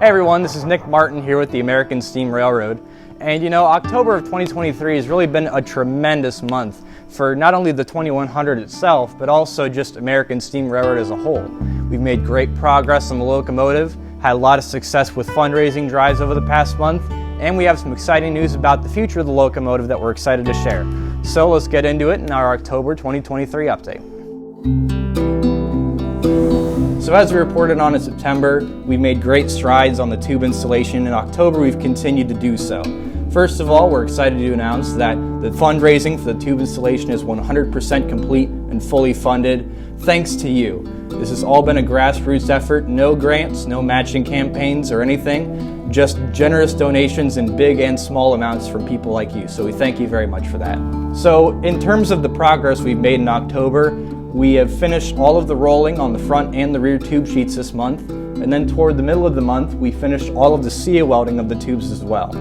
Hey everyone, this is Nick Martin here with the American Steam Railroad. And you know, October of 2023 has really been a tremendous month for not only the 2100 itself, but also just American Steam Railroad as a whole. We've made great progress on the locomotive, had a lot of success with fundraising drives over the past month, and we have some exciting news about the future of the locomotive that we're excited to share. So let's get into it in our October 2023 update. So as we reported on in September, we made great strides on the tube installation. In October, we've continued to do so. First of all, we're excited to announce that the fundraising for the tube installation is 100% complete and fully funded, thanks to you. This has all been a grassroots effort, no grants, no matching campaigns or anything, just generous donations in big and small amounts from people like you. So we thank you very much for that. So in terms of the progress we've made in October, we have finished all of the rolling on the front and the rear tube sheets this month, and then toward the middle of the month, we finished all of the seal welding of the tubes as well.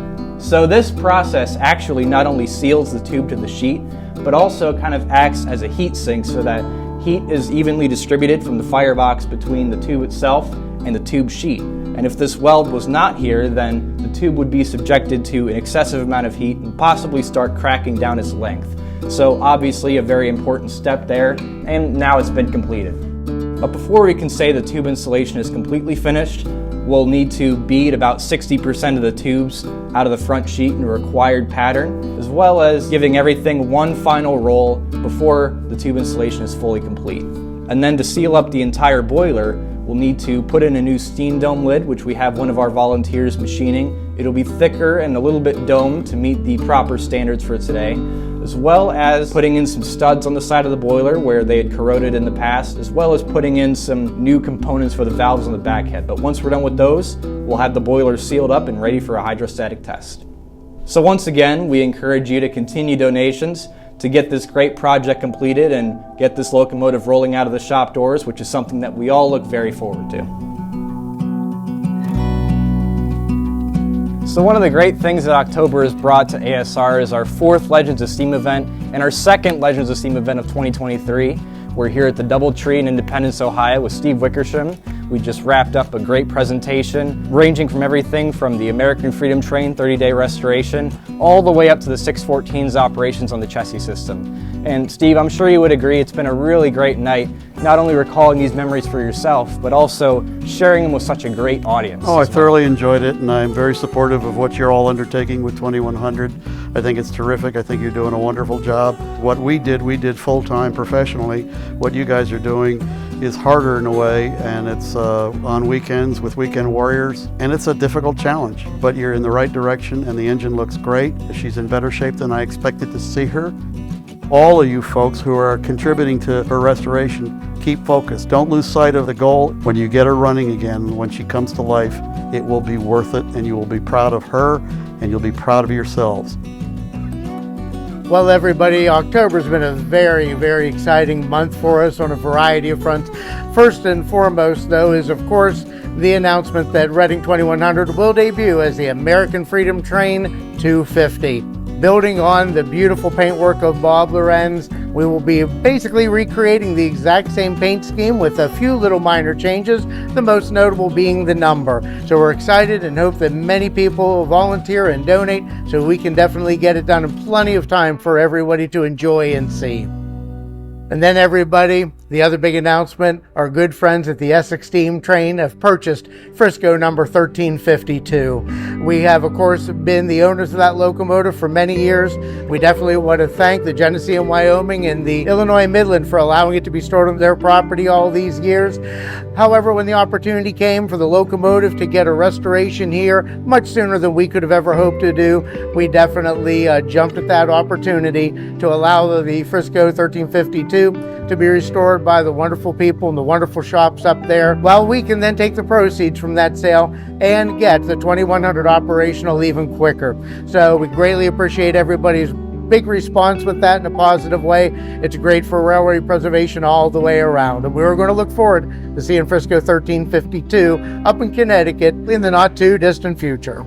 So this process actually not only seals the tube to the sheet, but also kind of acts as a heat sink so that heat is evenly distributed from the firebox between the tube itself and the tube sheet. And if this weld was not here, then the tube would be subjected to an excessive amount of heat and possibly start cracking down its length. So obviously a very important step there, and now it's been completed. But before we can say the tube installation is completely finished, we'll need to bead about 60% of the tubes out of the front sheet in a required pattern, as well as giving everything one final roll before the tube installation is fully complete. And then to seal up the entire boiler, we'll need to put in a new steam dome lid, which we have one of our volunteers machining. It'll be thicker and a little bit domed to meet the proper standards for today, as well as putting in some studs on the side of the boiler where they had corroded in the past, as well as putting in some new components for the valves on the back head. But once we're done with those, we'll have the boiler sealed up and ready for a hydrostatic test. So once again, we encourage you to continue donations to get this great project completed and get this locomotive rolling out of the shop doors, which is something that we all look very forward to. So one of the great things that October has brought to ASR is our 4th Legends of Steam event and our 2nd Legends of Steam event of 2023. We're here at the DoubleTree in Independence, Ohio with Steve Wickersham. We just wrapped up a great presentation ranging from everything from the American Freedom Train 30-day restoration all the way up to the 614's operations on the chassis system. And Steve, I'm sure you would agree it's been a really great night, not only recalling these memories for yourself, but also sharing them with such a great audience. Oh, I thoroughly enjoyed it, and I'm very supportive of what you're all undertaking with 2100. I think it's terrific. I think you're doing a wonderful job. What we did full-time professionally. What you guys are doing is harder in a way, and it's on weekends with weekend warriors, and it's a difficult challenge, but you're in the right direction, and the engine looks great. She's in better shape than I expected to see her. All of you folks who are contributing to her restoration, keep focused. Don't lose sight of the goal. When you get her running again, when she comes to life, it will be worth it, and you will be proud of her, and you'll be proud of yourselves. Well, everybody, October's been a very, very exciting month for us on a variety of fronts. First and foremost, though, is of course the announcement that Reading 2100 will debut as the American Freedom Train 250. Building on the beautiful paintwork of Bob Lorenz, we will be basically recreating the exact same paint scheme with a few little minor changes, the most notable being the number. So we're excited and hope that many people will volunteer and donate so we can definitely get it done in plenty of time for everybody to enjoy and see. And then everybody, the other big announcement, our good friends at the Essex Steam Train have purchased Frisco number 1352. We have, of course, been the owners of that locomotive for many years. We definitely want to thank the Genesee and Wyoming and the Illinois Midland for allowing it to be stored on their property all these years. However, when the opportunity came for the locomotive to get a restoration here, much sooner than we could have ever hoped to do, we definitely jumped at that opportunity to allow the Frisco 1352 to be restored by the wonderful people in the wonderful shops up there. Well, we can then take the proceeds from that sale and get the 2100 operational even quicker. So we greatly appreciate everybody's big response with that in a positive way. It's great for railway preservation all the way around. And we're going to look forward to seeing Frisco 1352 up in Connecticut in the not too distant future.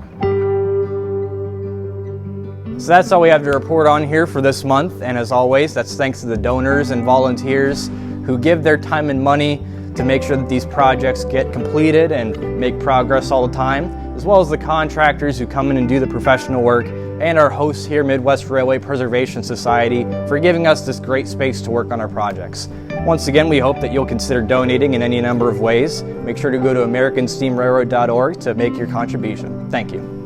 So that's all we have to report on here for this month, and as always, that's thanks to the donors and volunteers who give their time and money to make sure that these projects get completed and make progress all the time, as well as the contractors who come in and do the professional work, and our hosts here, Midwest Railway Preservation Society, for giving us this great space to work on our projects. Once again, we hope that you'll consider donating in any number of ways. Make sure to go to AmericanSteamRailroad.org to make your contribution. Thank you.